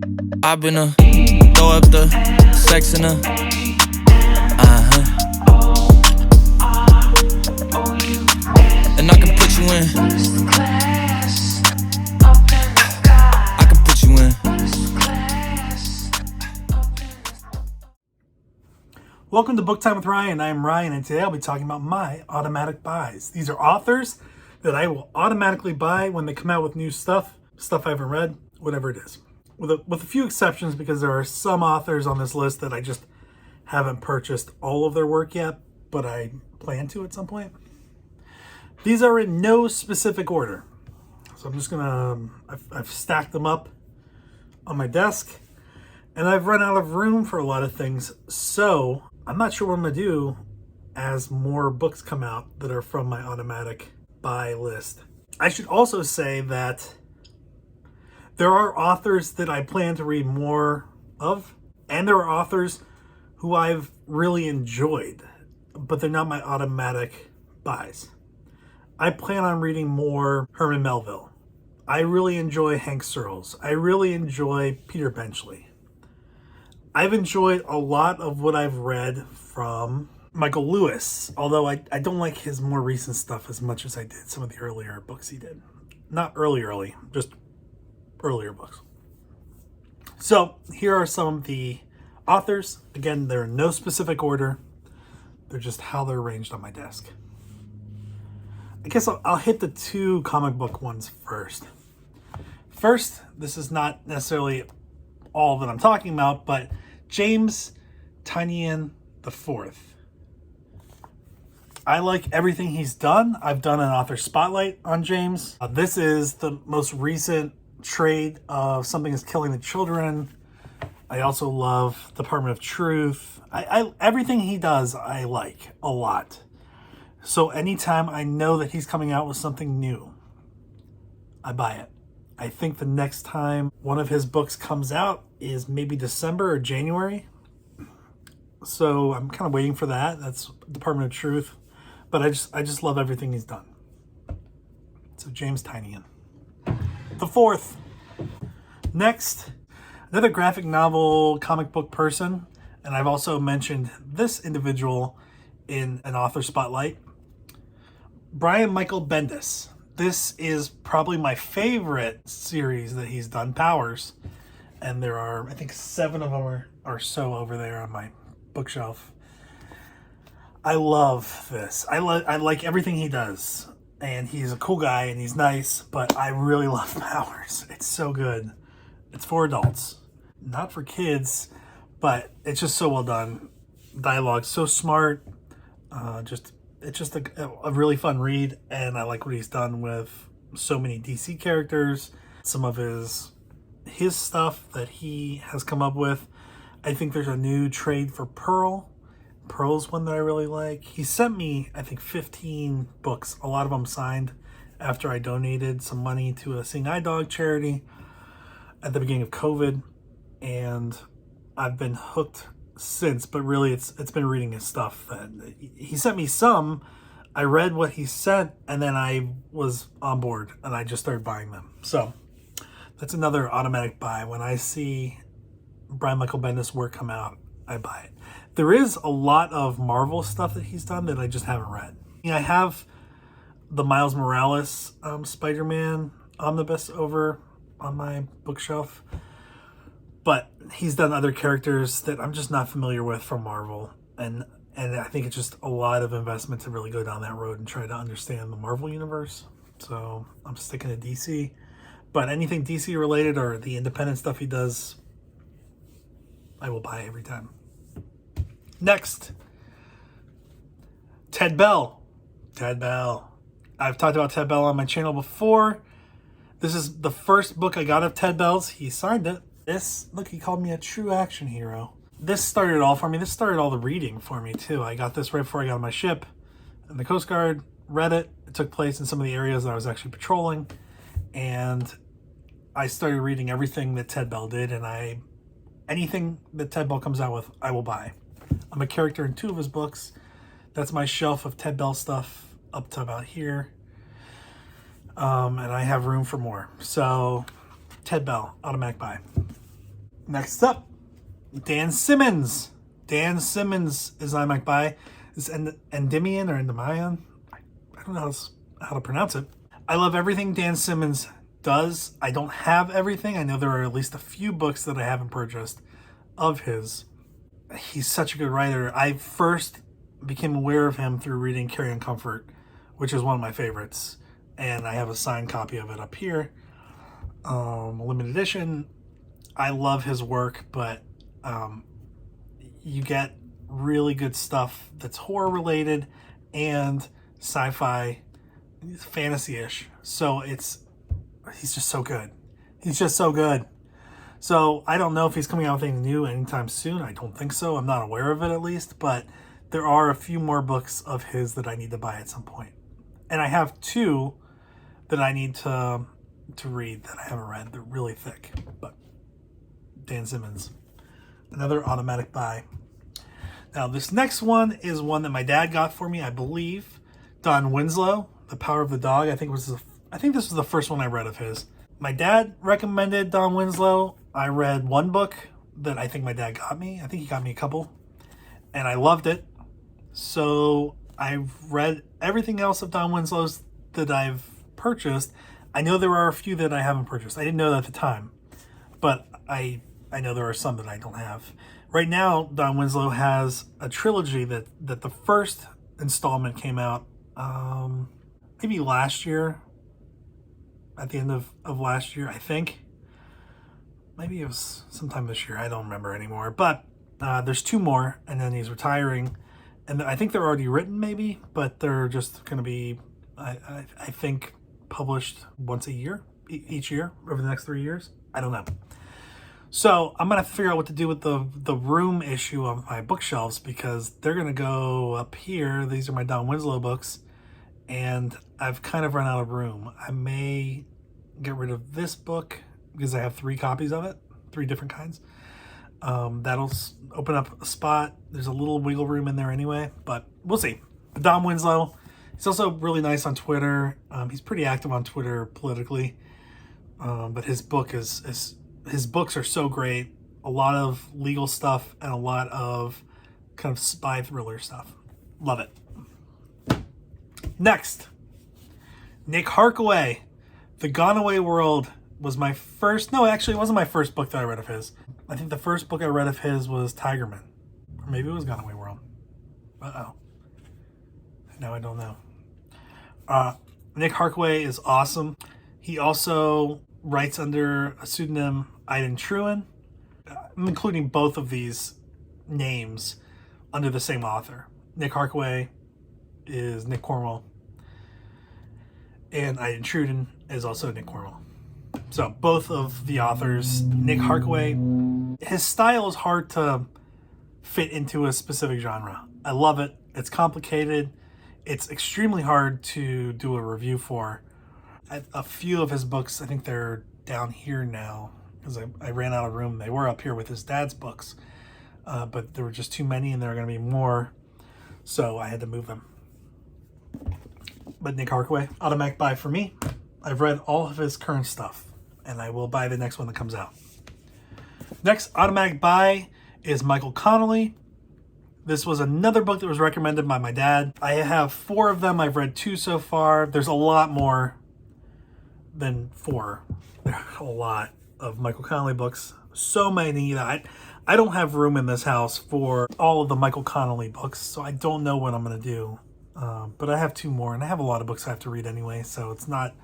I've been throw up the sex in and I can put you in. I can put you in. Welcome to Book Time with Ryan. I'm Ryan, and today I'll be talking about my automatic buys. These are authors that I will automatically buy when they come out with new stuff I haven't read, whatever it is. With a few exceptions, because there are some authors on this list that I just haven't purchased all of their work yet, but I plan to at some point. These are in no specific order. So I'm just I've stacked them up on my desk, and I've run out of room for a lot of things. So I'm not sure what I'm gonna do as more books come out that are from my automatic buy list. I should also say that there are authors that I plan to read more of, and there are authors who I've really enjoyed, but they're not my automatic buys. I plan on reading more Herman Melville. I really enjoy Hank Searles. I really enjoy Peter Benchley. I've enjoyed a lot of what I've read from Michael Lewis, although I don't like his more recent stuff as much as I did some of the earlier books he did. Not early, just earlier books. So here are some of the authors. Again, they're in no specific order. They're just how they're arranged on my desk. I guess I'll hit the two comic book ones first. First, this is not necessarily all that I'm talking about, but James Tynion IV. I like everything he's done. I've done an author spotlight on James. This is the most recent trade of Something is Killing the Children. I also love Department of Truth. I everything he does I like a lot. So anytime I know that he's coming out with something new, I buy it. I think the next time one of his books comes out is maybe December or January. So I'm kind of waiting for that. That's Department of Truth. But I just love everything he's done. So James Tynion IV. Next, another graphic novel comic book person, and I've also mentioned this individual in an author spotlight, Brian Michael Bendis. This is probably my favorite series that he's done, Powers, and there are, I think, 7 of them or so over there on my bookshelf. I love this. I like everything he does. And he's a cool guy and he's nice, but I really love Powers. It's so good. It's for adults, not for kids, but it's just so well done. Dialogue so smart. It's just a really fun read, and I like what he's done with so many DC characters. Some of his stuff that he has come up with. I think there's a new trade for Pearl. Pearl's one that I really like. He sent me, I think, 15 books, a lot of them signed, after I donated some money to a Seeing Eye Dog charity at the beginning of COVID, and I've been hooked since. But really, it's been reading his stuff. That he sent me some, I read what he sent, and then I was on board, and I just started buying them. So that's another automatic buy. When I see Brian Michael Bendis' work come out, I buy it. There is a lot of Marvel stuff that he's done that I just haven't read. I have the Miles Morales Spider-Man omnibus over on my bookshelf, but he's done other characters that I'm just not familiar with from Marvel, and I think it's just a lot of investment to really go down that road and try to understand the Marvel universe. So I'm sticking to DC, but anything DC related or the independent stuff he does, I will buy every time. Next, Ted Bell. Ted Bell. I've talked about Ted Bell on my channel before. This is the first book I got of Ted Bell's. He signed it. Look, he called me a true action hero. This started it all for me. This started all the reading for me, too. I got this right before I got on my ship in the Coast Guard, read it. It took place in some of the areas that I was actually patrolling. And I started reading everything that Ted Bell did, and anything that Ted Bell comes out with, I will buy. I'm a character in 2 of his books. That's my shelf of Ted Bell stuff up to about here. And I have room for more. So, Ted Bell, automatic buy. Next up, Dan Simmons. Dan Simmons is automatic buy. It's Endymion or Endymion. I don't know how to pronounce it. I love everything Dan Simmons does. I don't have everything. I know there are at least a few books that I haven't purchased of his. He's such a good writer. I first became aware of him through reading Carry on Comfort, which is one of my favorites. And I have a signed copy of it up here. Limited edition. I love his work, but you get really good stuff that's horror related and sci-fi, fantasy-ish. So he's just so good. He's just so good. So I don't know if he's coming out with anything new anytime soon. I don't think so. I'm not aware of it at least, but there are a few more books of his that I need to buy at some point. And I have 2 that I need to read that I haven't read. They're really thick. But Dan Simmons, another automatic buy. Now this next one is one that my dad got for me, I believe. Don Winslow, The Power of the Dog. I think this was the first one I read of his. My dad recommended Don Winslow. I read one book that I think my dad got me. I think he got me a couple, and I loved it. So I've read everything else of Don Winslow's that I've purchased. I know there are a few that I haven't purchased. I didn't know that at the time, but I know there are some that I don't have. Right now, Don Winslow has a trilogy that the first installment came out maybe last year, at the end of last year, I think. Maybe it was sometime this year. I don't remember anymore. But there's 2 more, and then he's retiring. And I think they're already written, maybe, but they're just going to be, I think, published once a year, each year, over the next 3 years. I don't know. So I'm going to figure out what to do with the room issue of my bookshelves, because they're going to go up here. These are my Don Winslow books, and I've kind of run out of room. I may get rid of this book because I have 3 copies of it, 3 different kinds. That'll open up a spot. There's a little wiggle room in there anyway, but we'll see. But Don Winslow, he's also really nice on Twitter. He's pretty active on Twitter politically, but his books are so great. A lot of legal stuff and a lot of kind of spy thriller stuff. Love it. Next, Nick Harkaway, The Gone Away World was my first. No, actually, it wasn't my first book that I read of his. I think the first book I read of his was Tigerman, or maybe it was Gone Away World. Now I don't know. Nick Harkaway is awesome. He also writes under a pseudonym Aidan Trewin. I'm including both of these names under the same author. Nick Harkaway is Nick Cornwell, and Aidan Trewin is also Nick Cornwell. So both of the authors, Nick Harkaway, his style is hard to fit into a specific genre. I love it. It's complicated. It's extremely hard to do a review for. A few of his books, I think they're down here now because I ran out of room. They were up here with his dad's books, but there were just too many and there were going to be more, so I had to move them. But Nick Harkaway, automatic buy for me. I've read all of his current stuff, and I will buy the next one that comes out. Next automatic buy is Michael Connelly. This was another book that was recommended by my dad. I have 4 of them. I've read 2 so far. There's a lot more than 4. There's a lot of Michael Connelly books. So many that I don't have room in this house for all of the Michael Connelly books, so I don't know what I'm going to do. But I have 2 more, and I have a lot of books I have to read anyway, so it's not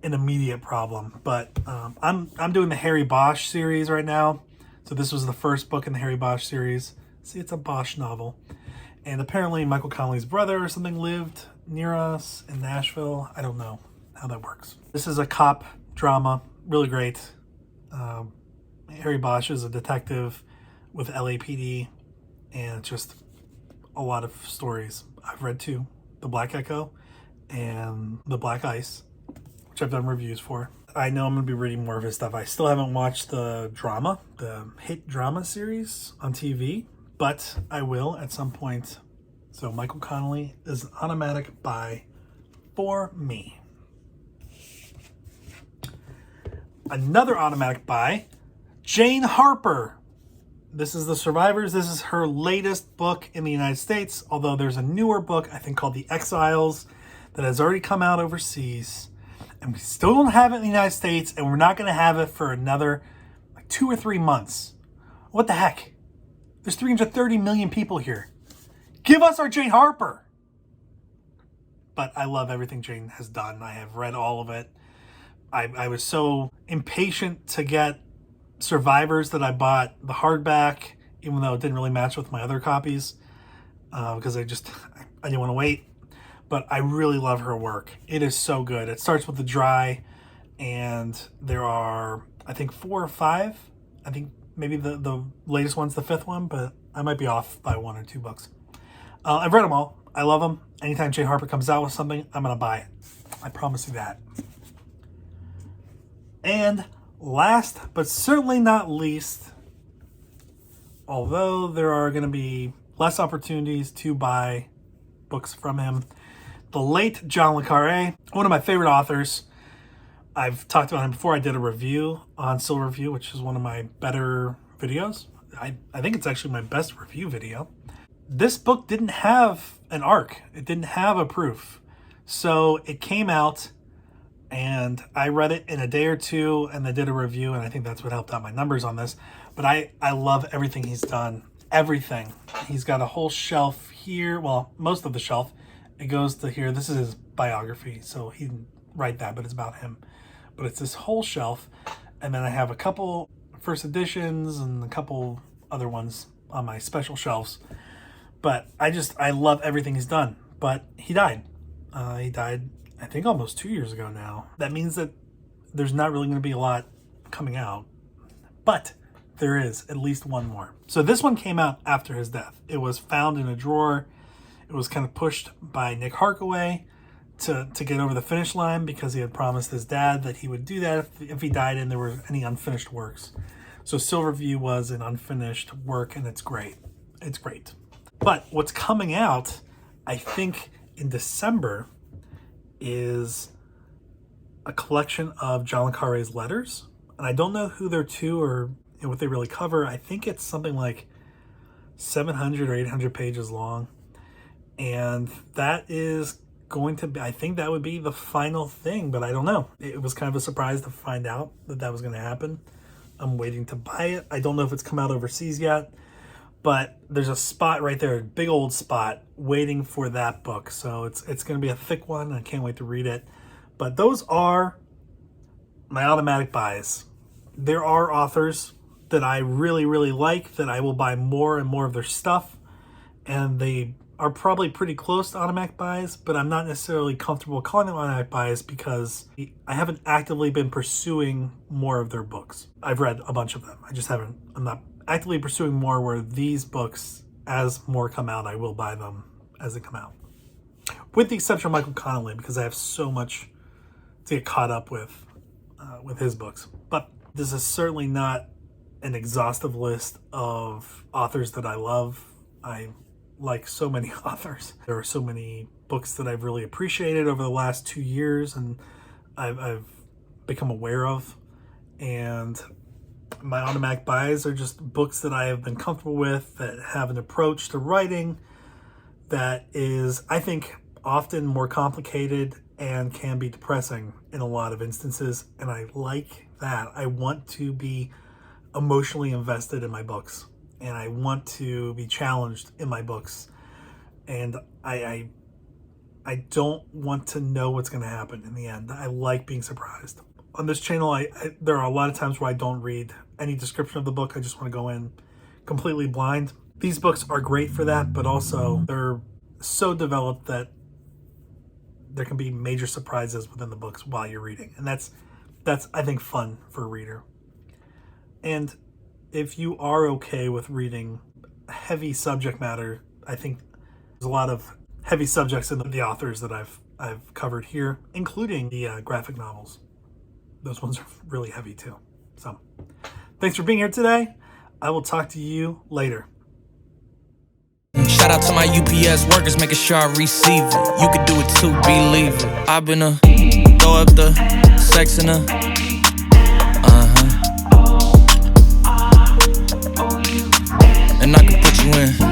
an immediate problem. But I'm doing the Harry Bosch series right now. So this was the first book in the Harry Bosch series. See, it's a Bosch novel. And apparently Michael Connelly's brother or something lived near us in Nashville. I don't know how that works. This is a cop drama, really great. Harry Bosch is a detective with LAPD, and it's just a lot of stories. I've read 2, The Black Echo and The Black Ice, which I've done reviews for. I know I'm going to be reading more of his stuff. I still haven't watched the hit drama series on TV, but I will at some point. So Michael Connelly is an automatic buy for me. Another automatic buy, Jane Harper. This is The Survivors. This is her latest book in the United States, although there's a newer book, I think, called The Exiles that has already come out overseas. And we still don't have it in the United States, and we're not going to have it for another 2 or 3 months. What the heck? There's 330 million people here. Give us our Jane Harper. But I love everything Jane has done. I have read all of it. I was so impatient to get Survivors that I bought the hardback, even though it didn't really match with my other copies, because I didn't want to wait. But I really love her work. It is so good. It starts with The Dry, and there are, I think, 4 or 5. I think maybe the latest one's the 5th one, but I might be off by 1 or 2 books. I've read them all. I love them. Anytime Jane Harper comes out with something, I'm going to buy it. I promise you that. And last, but certainly not least, although there are going to be less opportunities to buy books from him, the late John le Carré, one of my favorite authors. I've talked about him before. I did a review on Silverview, which is one of my better videos. I think it's actually my best review video. This book didn't have an arc. It didn't have a proof. So it came out, and I read it in a day or two, and I did a review, and I think that's what helped out my numbers on this. But I love everything he's done. Everything. He's got a whole shelf here. Well, most of the shelf. It goes to here. This is his biography, so he didn't write that, but it's about him. But it's this whole shelf, and then I have a couple first editions and a couple other ones on my special shelves. But I love everything he's done. But he died. He died, I think, almost 2 years ago now. That means that there's not really going to be a lot coming out. But there is at least one more. So this one came out after his death. It was found in a drawer. It was kind of pushed by Nick Harkaway to get over the finish line because he had promised his dad that he would do that if he died and there were any unfinished works. So Silverview was an unfinished work, and it's great. It's great. But what's coming out, I think, in December is a collection of John le Carré's letters. And I don't know who they're to or what they really cover. I think it's something like 700 or 800 pages long. And that is going to be, I think that would be the final thing, but I don't know. It was kind of a surprise to find out that was going to happen. I'm waiting to buy it. I don't know if it's come out overseas yet, but there's a spot right there, a big old spot, waiting for that book. So it's going to be a thick one. I can't wait to read it. But those are my automatic buys. There are authors that I really, really like that I will buy more and more of their stuff, and they are probably pretty close to automatic buys, but I'm not necessarily comfortable calling them automatic buys because I haven't actively been pursuing more of their books. I've read a bunch of them. I'm not actively pursuing more where these books, as more come out, I will buy them as they come out. With the exception of Michael Connelly, because I have so much to get caught up with his books. But this is certainly not an exhaustive list of authors that I love. I like so many authors. There are so many books that I've really appreciated over the last 2 years and I've become aware of. And my automatic buys are just books that I have been comfortable with, that have an approach to writing that is, I think, often more complicated and can be depressing in a lot of instances. And I like that. I want to be emotionally invested in my books. And I want to be challenged in my books. And I don't want to know what's going to happen in the end. I like being surprised. On this channel, there are a lot of times where I don't read any description of the book. I just want to go in completely blind. These books are great for that, but also they're so developed that there can be major surprises within the books while you're reading. And that's I think, fun for a reader. And if you are okay with reading heavy subject matter, I think there's a lot of heavy subjects in the authors that I've covered here, including the graphic novels. Those ones are really heavy too. So thanks for being here today. I will talk to you later. Shout out to my UPS workers, making sure I receive it. You could do it too, believe it. I've been throw up the sex in win.